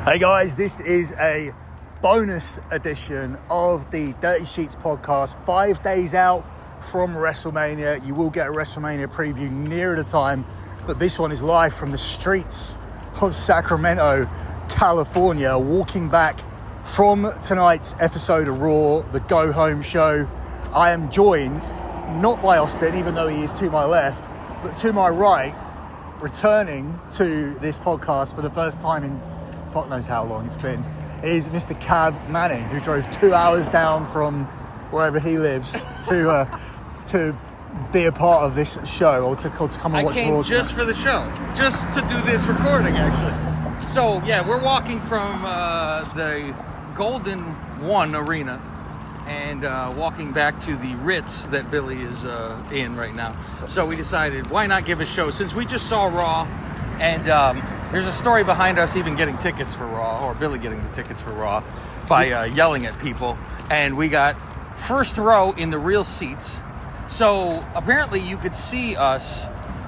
Hey guys, this is a bonus edition of the Dirty Sheets podcast. 5 days out from WrestleMania. You will get a WrestleMania preview nearer the time, but this one is live from the streets of Sacramento, California. Walking back from tonight's episode of Raw, the Go Home show. I am joined not by Austin, even though he is to my left, but to my right, returning to this podcast for the first time in fuck knows how long it's been, is Mr. CAV Manning, who drove 2 hours down from wherever he lives to be a part of this show, or to come and watch Raw. I came just for the show, just to do this recording, actually. So, yeah, we're walking from the Golden One Arena and walking back to the Ritz that Billi is in right now. So we decided, why not give a show? Since we just saw Raw, and there's a story behind us even getting tickets for Raw, or Billi getting the tickets for Raw, by yelling at people. And we got first row in the real seats. So apparently you could see us,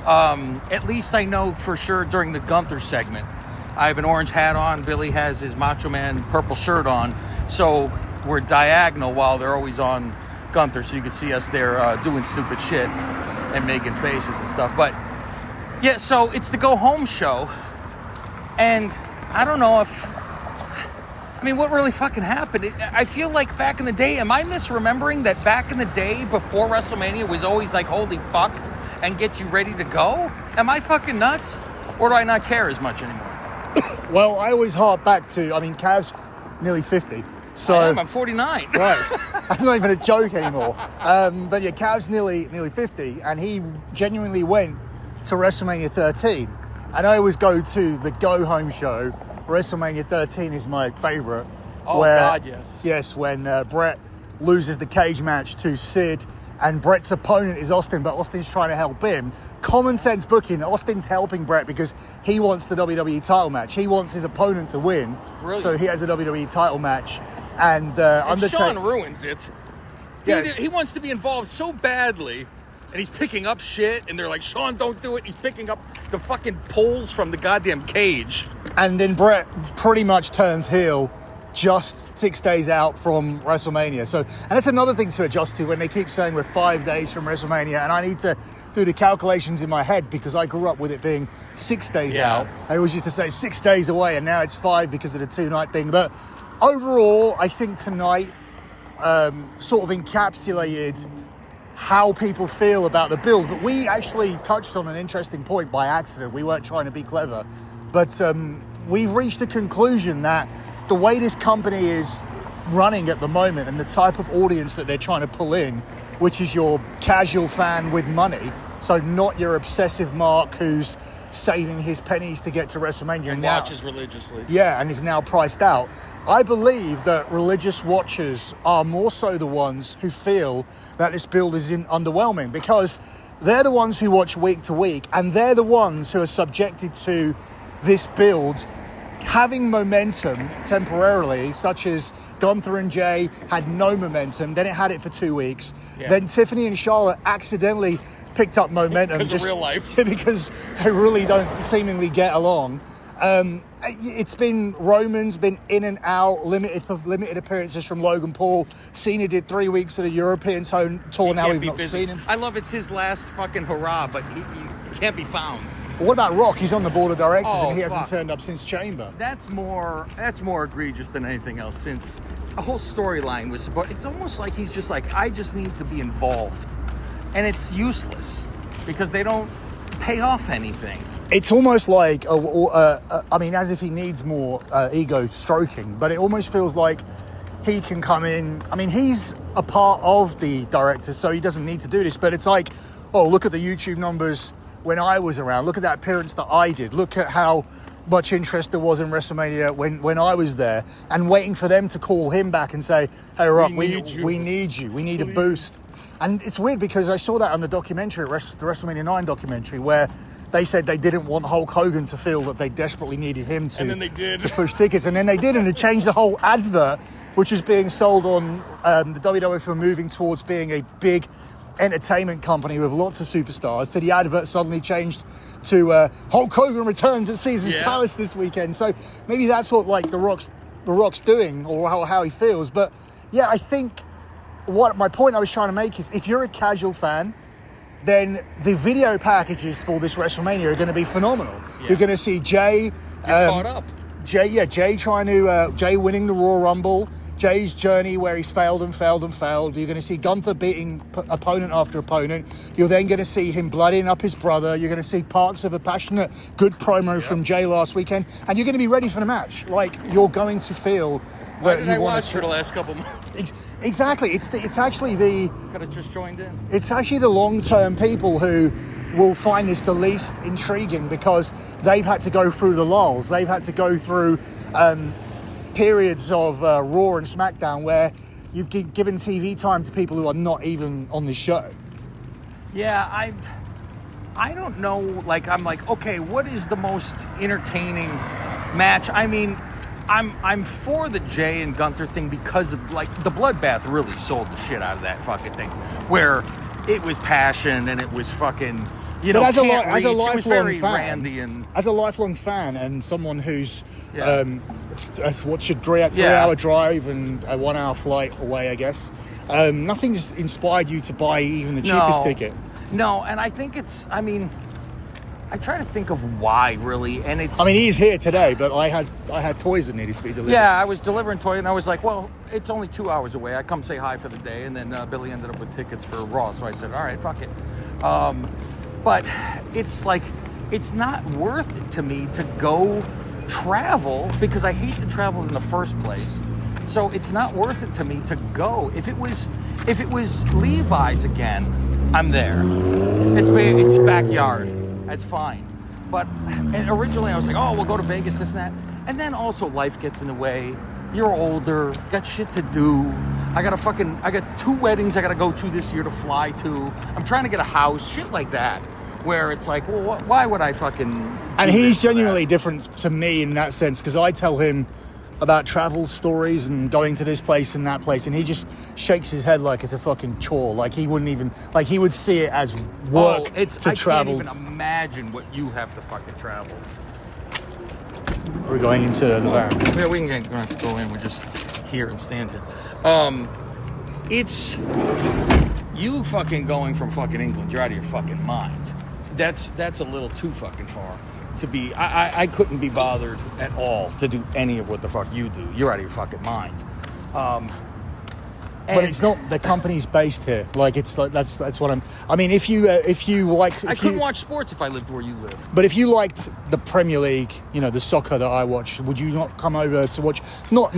at least I know for sure, during the Gunther segment. I have an orange hat on. Billi has his Macho Man purple shirt on. So we're diagonal while they're always on Gunther. So you can see us there doing stupid shit and making faces and stuff. But yeah, so it's the Go Home show, and I don't know what really fucking happened? I feel like back in the day, am I misremembering that back in the day before WrestleMania was always like, holy fuck, and get you ready to go? Am I fucking nuts? Or do I not care as much anymore? Well, I always harp back to, Cav's nearly 50. So I'm 49. Right. That's not even a joke anymore. But yeah, Cav's nearly 50, and he genuinely went to WrestleMania 13. And I always go to the Go Home show. WrestleMania 13 is my favorite. Oh, God, yes. Yes, when Brett loses the cage match to Sid, and Brett's opponent is Austin, but Austin's trying to help him. Common sense booking. Austin's helping Brett because he wants the WWE title match. He wants his opponent to win. Brilliant. So he has a WWE title match. And Shawn ruins it. Yes. He wants to be involved so badly. And he's picking up shit, and they're like, Shawn, don't do it. He's picking up the fucking poles from the goddamn cage. And then Brett pretty much turns heel just 6 days out from WrestleMania. So, and that's another thing to adjust to when they keep saying we're 5 days from WrestleMania, and I need to do the calculations in my head because I grew up with it being 6 days out. I always used to say 6 days away, and now it's 5 because of the 2-night thing. But overall, I think tonight sort of encapsulated how people feel about the build. But we actually touched on an interesting point by accident. We weren't trying to be clever. But we've reached a conclusion that the way this company is running at the moment and the type of audience that they're trying to pull in, which is your casual fan with money, so not your obsessive Mark who's saving his pennies to get to WrestleMania and watches religiously. Yeah, and is now priced out. I believe that religious watchers are more so the ones who feel that this build is underwhelming, because they're the ones who watch week to week, and they're the ones who are subjected to this build having momentum temporarily, such as Gunther and Jay had no momentum, then it had it for 2 weeks. Yeah. Then Tiffany and Charlotte accidentally picked up momentum because of real life. Because they really don't seemingly get along. It's been Roman's been in and out, limited appearances from Logan Paul. Cena did 3 weeks of the European tour. Now we've not seen him. I love it's his last fucking hurrah, but he can't be found. But what about Rock? He's on the board of directors and he hasn't turned up since Chamber. That's more egregious than anything else, since a whole storyline was about. It's almost like he's just like, I just need to be involved, and it's useless because they don't pay off anything. It's almost like, as if he needs more ego stroking, but it almost feels like he can come in. I mean, he's a part of the directors, so he doesn't need to do this, but it's like, oh, look at the YouTube numbers when I was around. Look at that appearance that I did. Look at how much interest there was in WrestleMania when I was there, and waiting for them to call him back and say, hey, Rock, we need you. We need a boost. And it's weird because I saw that on the documentary, the WrestleMania 9 documentary, where they said they didn't want Hulk Hogan to feel that they desperately needed him to, and then they did. To push tickets. And then they did, and it changed the whole advert, which is being sold on the WWF for moving towards being a big entertainment company with lots of superstars to the advert suddenly changed to Hulk Hogan returns at Caesar's Palace this weekend. So maybe that's what like the Rock's doing, or how he feels. But yeah, I think what my point I was trying to make is, if you're a casual fan, then the video packages for this WrestleMania are going to be phenomenal. Yeah. You're going to see Jay caught up. Jay trying to Jay winning the Royal Rumble. Jay's journey where he's failed. You're going to see Gunther beating opponent after opponent. You're then going to see him bloodying up his brother. You're going to see parts of a passionate, good promo from Jay last weekend. And you're going to be ready for the match. Like, you're going to feel Why did I watch for the last couple months? Exactly. It's actually the... Could have just joined in. It's actually the long-term people who will find this the least intriguing, because they've had to go through the lulls. They've had to go through... periods of Raw and SmackDown where you've given TV time to people who are not even on the show. Yeah, I don't know. Like, I'm like, okay, what is the most entertaining match? I mean, I'm for the Jay and Gunther thing because of, like, the bloodbath really sold the shit out of that fucking thing, where it was passion and it was fucking, you know, as a lifelong fan and someone who's watched a 3-hour drive and a 1-hour flight away, I guess, nothing's inspired you to buy even the cheapest ticket. No, and I think it's, I mean, I try to think of why, really, and it's... I mean, he's here today, but I had toys that needed to be delivered. Yeah, I was delivering toys, and I was like, well, it's only 2 hours away. I come say hi for the day, and then Billy ended up with tickets for Raw, so I said, all right, fuck it. But it's like, it's not worth it to me to go travel, because I hate to travel in the first place. So it's not worth it to me to go. If it was Levi's again, I'm there. It's backyard. That's fine. But and originally I was like, oh, we'll go to Vegas, this and that. And then also life gets in the way. You're older, got shit to do. I got 2 weddings I got to go to this year to fly to. I'm trying to get a house, shit like that. Where it's like, well, why would I fucking... And he's genuinely different to me in that sense, because I tell him about travel stories and going to this place and that place, and he just shakes his head like it's a fucking chore. Like, he wouldn't even... Like, he would see it as work to travel. I can't even imagine what you have to fucking travel. We're going into the van. Yeah, we can go in. We're just here and stand here. It's... You fucking going from fucking England, you're out of your fucking mind. That's a little too fucking far to be. I couldn't be bothered at all to do any of what the fuck you do. You're out of your fucking mind. But it's not. The company's based here. Like, it's like that's what I'm. I mean, if you like, I couldn't watch sports if I lived where you live. But if you liked the Premier League, you know, the soccer that I watch, would you not come over to watch? Not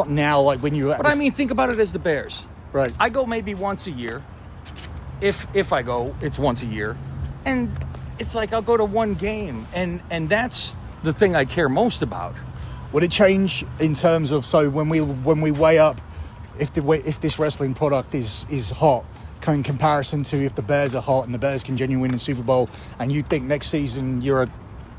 now, like when you. But I mean, think about it as the Bears. Right. I go maybe once a year. If I go, it's once a year. And it's like I'll go to one game, and that's the thing I care most about. Would it change in terms of, so when we weigh up if this wrestling product is hot in comparison to if the Bears are hot and the Bears can genuinely win the Super Bowl, and you think next season you're a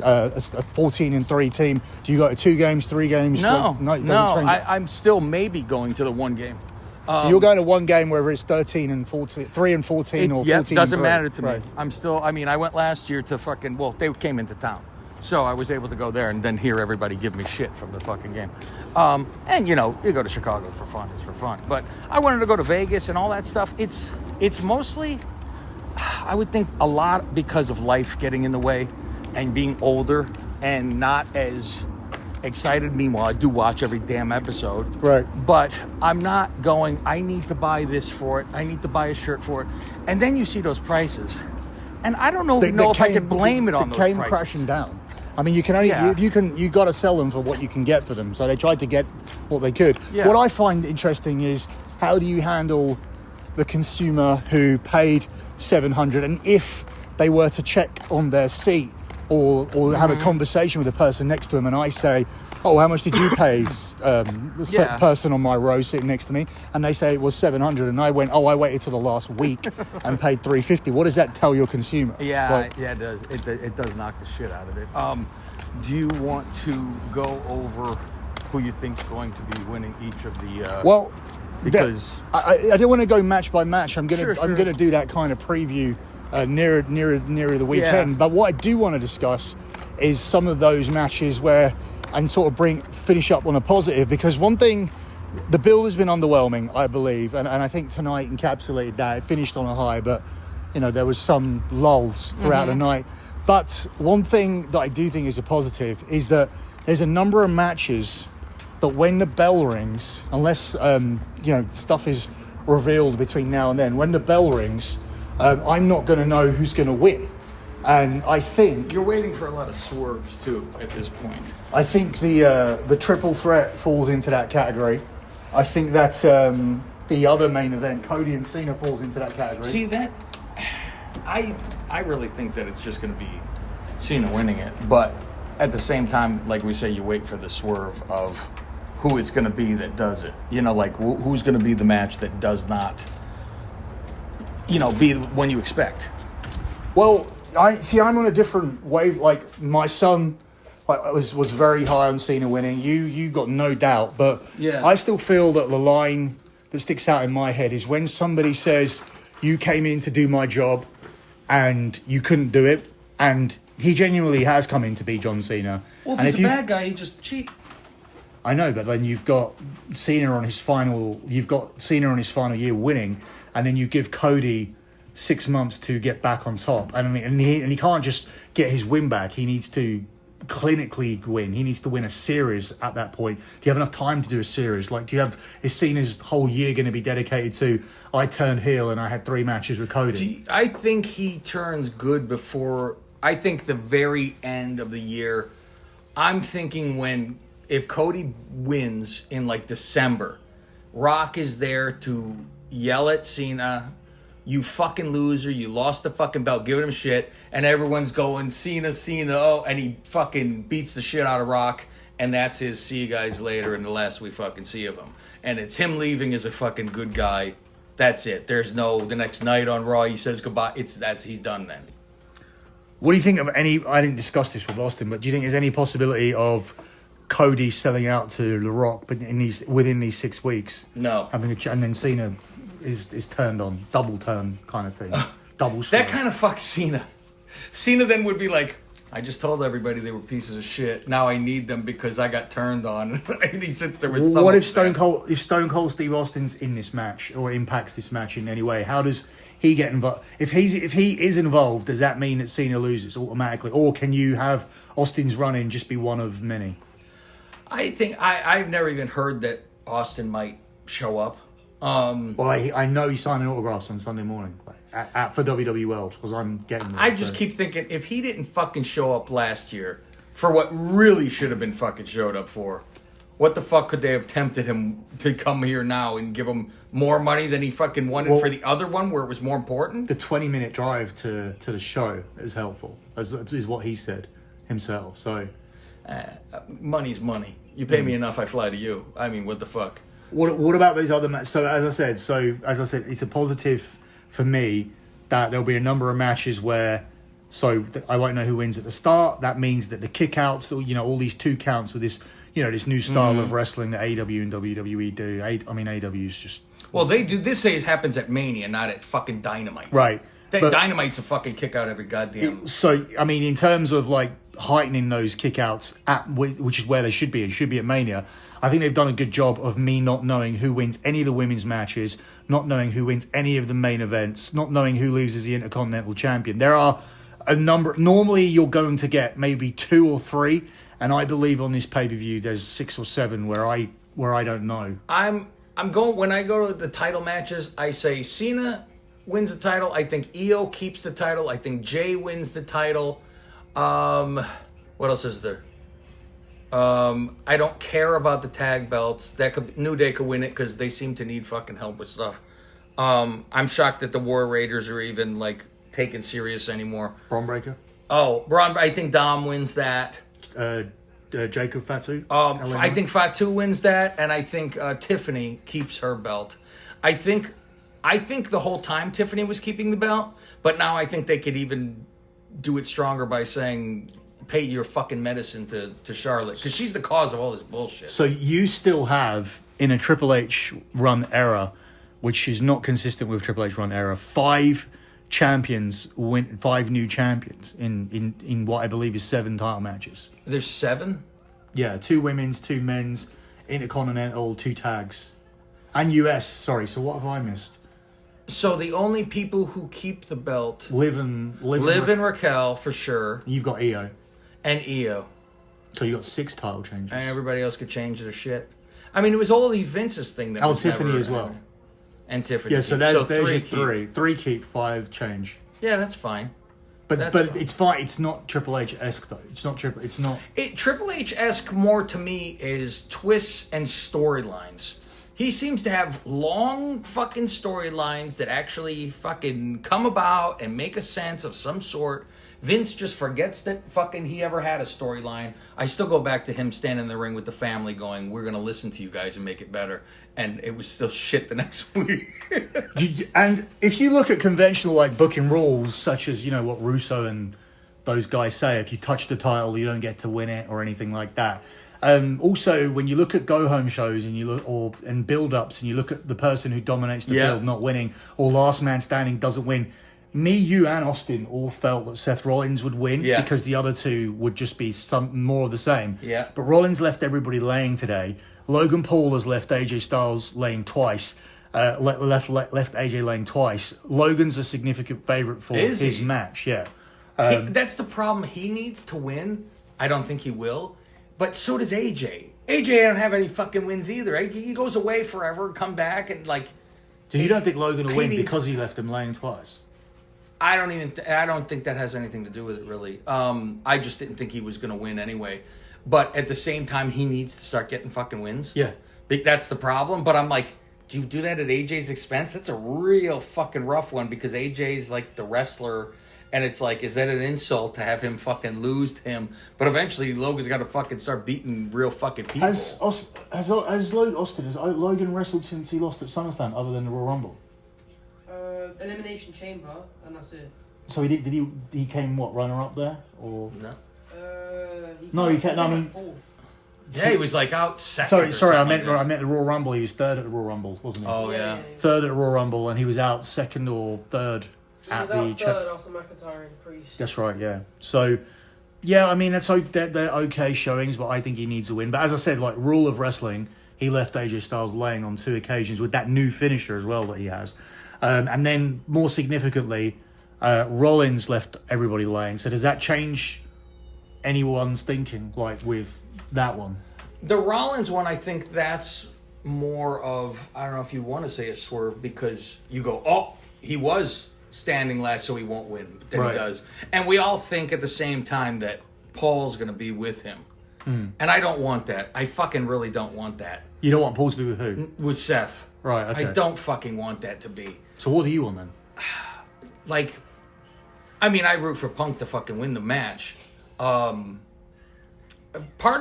14-3 team, do you go to 2 games, 3 games? No, it doesn't change it. I'm still maybe going to the one game. So you're going to one game whether it's 13-14, 3-14, or 14-3. Yeah, doesn't matter to me. Right. I'm still. I mean, I went last year to fucking. Well, they came into town, so I was able to go there and then hear everybody give me shit from the fucking game. And you know, you go to Chicago for fun. It's for fun. But I wanted to go to Vegas and all that stuff. It's mostly, I would think, a lot because of life getting in the way and being older and not as excited. Meanwhile, I do watch every damn episode. Right. But I'm not going, I need to buy this for it. I need to buy a shirt for it. And then you see those prices. And I don't know if I can blame it on those prices. They came crashing down. I mean, you can only, you got to sell them for what you can get for them. So they tried to get what they could. Yeah. What I find interesting is, how do you handle the consumer who paid $700, and if they were to check on their seat or have a conversation with the person next to him, and I say, oh, how much did you pay the person on my row sitting next to me? And they say it was $700, and I went, oh, I waited till the last week and paid $350. What does that tell your consumer? Yeah, it does. It does knock the shit out of it. Do you want to go over who you think's going to be winning each of the... Well, because I don't want to go match by match. I'm Sure. gonna do that kind of preview nearer the weekend. Yeah. But what I do want to discuss is some of those matches and sort of finish up on a positive, because one thing, the build has been underwhelming, I believe, and I think tonight encapsulated that. It finished on a high, but there was some lulls throughout the night. But one thing that I do think is a positive is that there's a number of matches that when the bell rings, unless stuff is revealed between now and then, when the bell rings, I'm not going to know who's going to win. And I think you're waiting for a lot of swerves too at this point. I think the triple threat falls into that category. I think that the other main event, Cody and Cena, falls into that category. See that? I really think that it's just going to be Cena winning it, but at the same time, like we say, you wait for the swerve of who it's going to be that does it. Like who's going to be the match that does not, be when you expect. Well, I'm on a different wave. Like my son, was very high on Cena winning. You got no doubt, but yeah. I still feel that the line that sticks out in my head is when somebody says, "You came in to do my job, and you couldn't do it," and he genuinely has come in to be John Cena. Well, if and he's a bad guy, he just cheat. I know, but then you've got Cena on his final year winning, and then you give Cody 6 months to get back on top. And he can't just get his win back. He needs to clinically win. He needs to win a series at that point. Do you have enough time to do a series? Is Cena's whole year going to be dedicated to, I turned heel and I had 3 matches with Cody? I think he turns good before, I think the very end of the year. I'm thinking if Cody wins in December, Rock is there to yell at Cena, "You fucking loser, you lost the fucking belt," giving him shit, and everyone's going, Cena, oh, and he fucking beats the shit out of Rock, and that's his see you guys later, and the last we fucking see of him. And it's him leaving as a fucking good guy. That's it. There's no, the next night on Raw, he says goodbye. He's done then. What do you think of I didn't discuss this with Austin, but do you think there's any possibility of Cody selling out to The Rock but within these 6 weeks? No. And then Cena is turned on, double turn kind of thing. Double shot. That kind of fucks Cena. Cena then would be like, I just told everybody they were pieces of shit. Now I need them because I got turned on. And he said there was. What if Stone Cold Steve Austin's in this match or impacts this match in any way? How does he get involved? If he is involved, does that mean that Cena loses automatically, or can you have Austin's run-in just be one of many? I think I've never even heard that Austin might show up. Well, I know he's signing autographs on Sunday morning for WWE World because I'm getting them. I just keep thinking, if he didn't fucking show up last year for what really should have been fucking showed up for, what the fuck could they have tempted him to come here now and give him more money than he fucking wanted for the other one where it was more important? The 20-minute drive to the show is helpful, is what he said himself. So, money's money. You pay me enough, I fly to you. I mean, what the fuck? What about those other matches? So as I said, it's a positive for me that there'll be a number of matches where, I won't know who wins at the start. That means that the kickouts, all these 2 counts with this, this new style of wrestling that AW and WWE do. AW's just. Well, they do this. It happens at Mania, not at fucking Dynamite. Right. Dynamite's a fucking kick out every goddamn. So in terms of heightening those kickouts which is where they should be. It should be at Mania. I think they've done a good job of me not knowing who wins any of the women's matches, not knowing who wins any of the main events, not knowing who loses the Intercontinental Champion. There are a number. Normally, you're going to get maybe 2 or 3, and I believe on this pay-per-view there's 6 or 7 where I don't know. I'm going when I go to the title matches. I say Cena wins the title. I think Io keeps the title. I think Jay wins the title. What else is there? I don't care about the tag belts. New Day could win it because they seem to need fucking help with stuff. I'm shocked that the War Raiders are even taken serious anymore. Braun Breaker. Oh, I think Dom wins that. Jacob Fatu. I think Fatu wins that, and I think Tiffany keeps her belt. I think the whole time Tiffany was keeping the belt, but now I think they could even do it stronger by saying pay your fucking medicine to Charlotte because she's the cause of all this bullshit. So you still have, in a Triple H run era, which is not consistent with Triple H run era, 5 champions win, 5 new champions in what I believe is 7 title matches. There's 7? Yeah, 2 women's, 2 men's, Intercontinental, 2 tags. And US, sorry, so what have I missed? So the only people who keep the belt... Liv and Raquel, for sure. You've got Io. And Io. So you got 6 title changes. And everybody else could change their shit. I mean, it was only Vince's thing that was Tiffany never, as well. And Tiffany. Yeah, so there's your 3. 3 keep, 5 change. Yeah, that's fine. But fine. It's fine. It's not Triple H-esque though. It's not Triple. It's not. Triple H-esque more to me is twists and storylines. He seems to have long fucking storylines that actually fucking come about and make a sense of some sort. Vince just forgets that fucking he ever had a storyline. I still go back to him standing in the ring with the family going, we're going to listen to you guys and make it better. And it was still shit the next week. And if you look at conventional like booking rules, such as, you know, what Russo and those guys say, if you touch the title, you don't get to win it or anything like that. Also, when you look at go-home shows and you look and build-ups and you look at the person who dominates the build not winning or last man standing doesn't win, me, you, and Austin all felt that Seth Rollins would win because the other 2 would just be some more of the same. Yeah. But Rollins left everybody laying today. Logan Paul has left AJ Styles laying twice. Left AJ laying twice. Logan's a significant favorite for his match. Yeah. That's the problem. He needs to win. I don't think he will. But so does AJ. AJ don't have any fucking wins either. He goes away forever, come back, and like... So you don't think Logan will win because he left him laying twice? I don't think that has anything to do with it, really. I just didn't think he was going to win anyway. But at the same time, he needs to start getting fucking wins. Yeah. That's the problem. But I'm like, do you do that at AJ's expense? That's a real fucking rough one because AJ's like the wrestler... And it's like, is that an insult to have him fucking lose to him? But eventually, Logan's got to fucking start beating real fucking people. Has Logan wrestled since he lost at SummerSlam, other than the Royal Rumble? Elimination Chamber, and that's it. So he did. He came runner up there, or no? He can't. No, I mean, fourth. Yeah, he was like out second. Sorry, I meant the Royal Rumble. He was 3rd at the Royal Rumble, wasn't he? Oh yeah. 3rd at the Royal Rumble, and he was out 2nd or 3rd. He was out 3rd after McIntyre and Priest. That's right, yeah. So, yeah, I mean, they're okay showings, but I think he needs a win. But as I said, like, rule of wrestling, he left AJ Styles laying on 2 occasions with that new finisher as well that he has. And then, more significantly, Rollins left everybody laying. So does that change anyone's thinking, like, with that one? The Rollins one, I think that's more of, I don't know if you want to say a swerve, because you go, oh, he was... standing last, so he won't win. But then he does. And we all think at the same time that Paul's going to be with him. And I don't want that. I fucking really don't want that. You don't want Paul to be with who? With Seth. Right, okay. I don't fucking want that to be. So what do you want then? Like, I mean, I root for Punk to fucking win the match. Part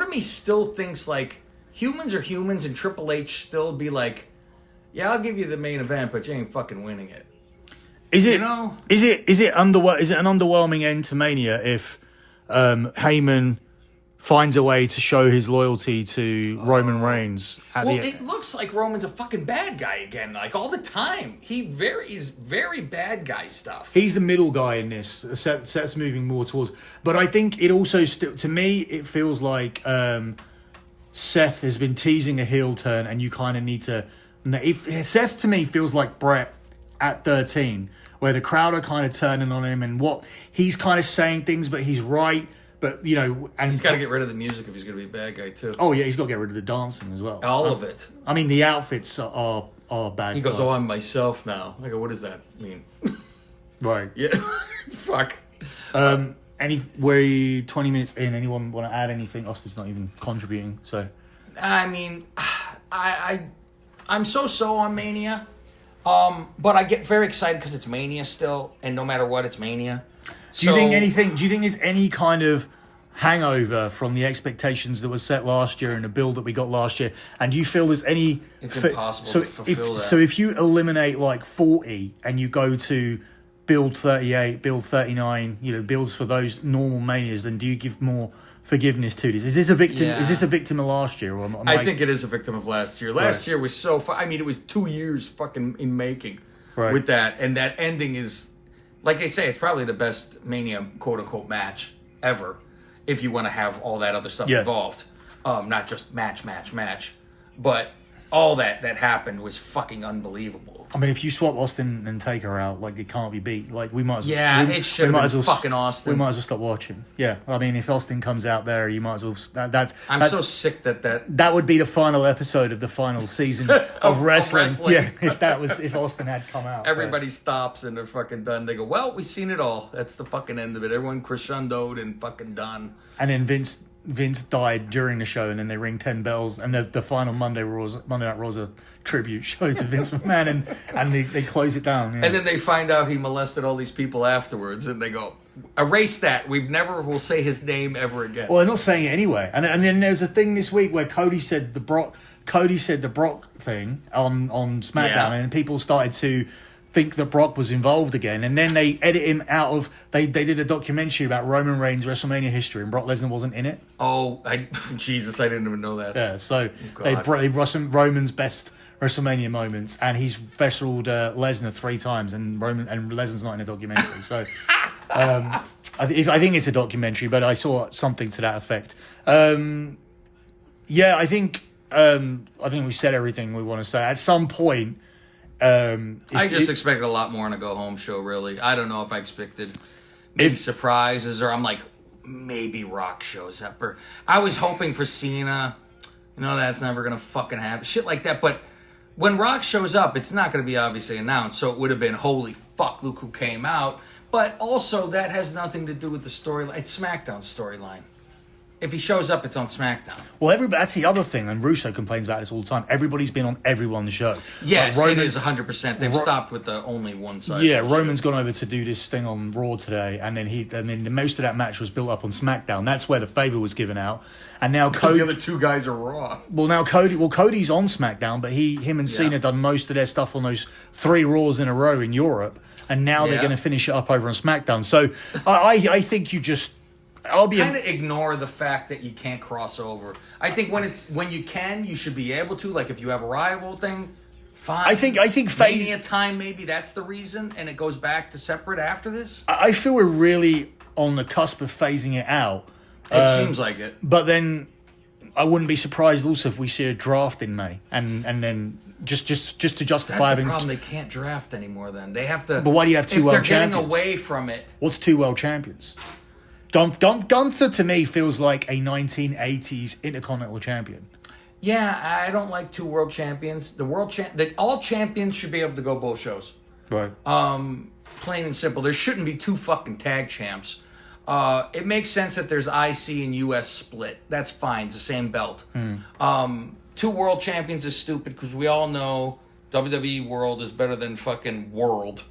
of me still thinks, like, humans are humans, and Triple H still be like, yeah, I'll give you the main event, but you ain't fucking winning it. Is it an underwhelming end to Mania if Heyman finds a way to show his loyalty to Roman Reigns at the end? It looks like Roman's a fucking bad guy again, like all the time. He's very bad guy stuff. He's the middle guy in this. Seth's moving more towards, but I think it also to me it feels like Seth has been teasing a heel turn, and you kind of need to. Seth to me feels like Brett at 13. Where the crowd are kind of turning on him, and what he's kind of saying things, but he's right. But you know, and he's got to get rid of the music if he's going to be a bad guy too. Oh yeah, he's got to get rid of the dancing as well. All of it. I mean, the outfits are bad. He goes, "Oh, I'm myself now." I go, "What does that mean?" Right. Yeah. Fuck. We're 20 minutes in. Anyone want to add anything? Austin's not even contributing. So, I mean, I'm so on Mania. But I get very excited because it's Mania still, and no matter what, it's Mania. Do you think there's any kind of hangover from the expectations that was set last year and the build that we got last year? And do you feel there's any... It's impossible to fulfill that. So if you eliminate like 40 and you go to build 38, build 39, builds for those normal manias, then do you give more forgiveness to this? Is this a victim? Yeah. Is this a victim of last year? Or I think it is a victim of last year. Last year was so I mean, it was 2 years fucking in making with that. And that ending is, like I say, it's probably the best Mania quote-unquote match ever if you want to have all that other stuff involved. Not just match. But all that happened was fucking unbelievable. I mean, if you swap Austin and Taker out, like, it can't be beat. Like, we might as well... Yeah, it should have been fucking Austin. We might as well stop watching. Yeah, I mean, if Austin comes out there, you might as well... I'm so sick that... That would be the final episode of the final season of wrestling. Yeah, if Austin had come out. Everybody stops and they're fucking done. They go, well, we've seen it all. That's the fucking end of it. Everyone crescendoed and fucking done. And then Vince died during the show, and then they ring 10 bells, and the final Monday Night Raw's a tribute show to Vince McMahon, and they close it down. Yeah. And then they find out he molested all these people afterwards, and they go, erase that. Will say his name ever again. Well, they're not saying it anyway. And then there's a thing this week where Cody said the Brock thing on SmackDown, and people started to think that Brock was involved again, and then they edit him out of. They did a documentary about Roman Reigns' WrestleMania history, and Brock Lesnar wasn't in it. Oh, Jesus! I didn't even know that. Yeah, so they Roman's best WrestleMania moments, and he's wrestled Lesnar 3 times, and Lesnar's not in a documentary. So I think it's a documentary, but I saw something to that effect. Yeah, I think we said everything we want to say. At some point. I just expected a lot more on a go-home show, really. I don't know if I expected maybe surprises, or I'm like, maybe Rock shows up. Or I was hoping for Cena. That's never going to fucking happen. Shit like that. But when Rock shows up, it's not going to be obviously announced. So it would have been, holy fuck, look who came out. But also, that has nothing to do with the storyline. It's SmackDown's storyline. If he shows up, it's on SmackDown. Well, that's the other thing, and Russo complains about this all the time. Everybody's been on everyone's show. Yes, it is 100%. They've stopped with the only one side. Yeah, Roman's gone over to do this thing on Raw today, and then most of that match was built up on SmackDown. That's where the favor was given out, and now Cody. The other 2 guys are Raw. Well, now Cody's on SmackDown, but him and Cena done most of their stuff on those 3 Raws in a row in Europe, and now they're going to finish it up over on SmackDown. So I think you just. Kind of ignore the fact that you can't cross over. I think when you can, you should be able to. Like if you have a rival thing, fine. I think Mania time, maybe that's the reason, and it goes back to separate after this. I feel we're really on the cusp of phasing it out. It seems like it. But then I wouldn't be surprised also if we see a draft in May, and then just to justify having. That's the problem. They can't draft anymore. Then they have to. But why do you have 2 world champions? If they're getting away from it, what's 2 world champions? Gunther to me feels like a 1980s Intercontinental Champion. Yeah, I don't like 2 world champions. All champions should be able to go both shows. Right. Plain and simple. There shouldn't be 2 fucking tag champs. It makes sense that there's IC and US split. That's fine. It's the same belt. 2 world champions is stupid because we all know WWE World is better than fucking World.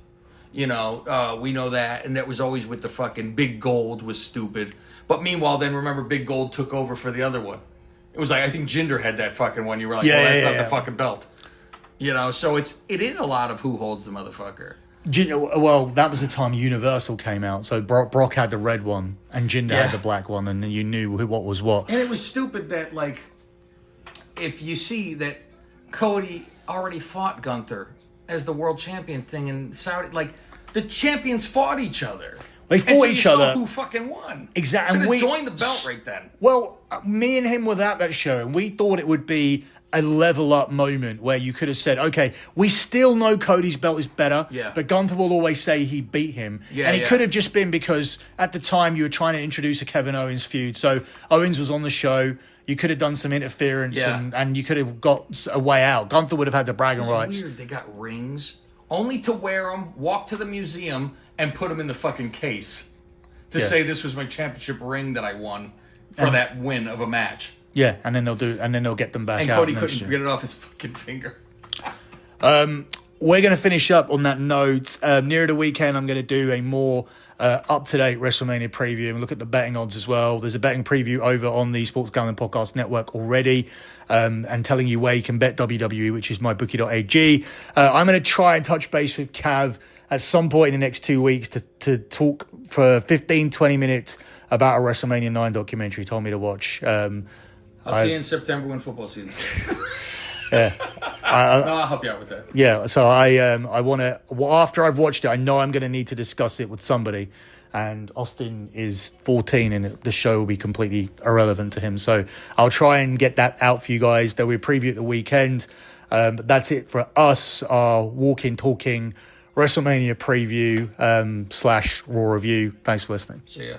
We know that, and that was always with the fucking Big Gold was stupid. But meanwhile, then remember Big Gold took over for the other one. It was like, I think Jinder had that fucking one. You were like, that's not the fucking belt. So it is a lot of who holds the motherfucker. Well, that was the time Universal came out. So Brock had the red one, and Jinder had the black one, and then you knew what was what. And it was stupid that, like, if you see that Cody already fought Gunther as the world champion thing in Saudi, like the champions fought each other. They fought each other. Who fucking won? Exactly. Should have joined the belt right then. Well, me and him were at that show, and we thought it would be a level up moment where you could have said, okay, we still know Cody's belt is better, but Gunther will always say he beat him. And it could have just been because at the time you were trying to introduce a Kevin Owens feud. So Owens was on the show. You could have done some interference and you could have got a way out. Gunther would have had the bragging rights. Weird. They got rings only to wear them, walk to the museum, and put them in the fucking case to say this was my championship ring that I won for that win of a match. Yeah, and then they'll get them back and out. And Cody couldn't get it off his fucking finger. We're going to finish up on that note. Nearer the weekend, I'm going to do a more up-to-date WrestleMania preview and look at the betting odds as well. There's a betting preview over on the Sports Gambling Podcast Network already, and telling you where you can bet WWE, which is mybookie.ag. I'm going to try and touch base with CAV at some point in the next 2 weeks to talk for 15, 20 minutes about a WrestleMania 9 documentary he told me to watch. I'll see you in September when football season starts. Yeah. I'll help you out with that. Yeah, so I want to, after I've watched it, I know I'm going to need to discuss it with somebody. And Austin is 14 and the show will be completely irrelevant to him. So I'll try and get that out for you guys. There'll be a preview at the weekend. But that's it for us, our walking, talking WrestleMania preview / Raw review. Thanks for listening. See ya.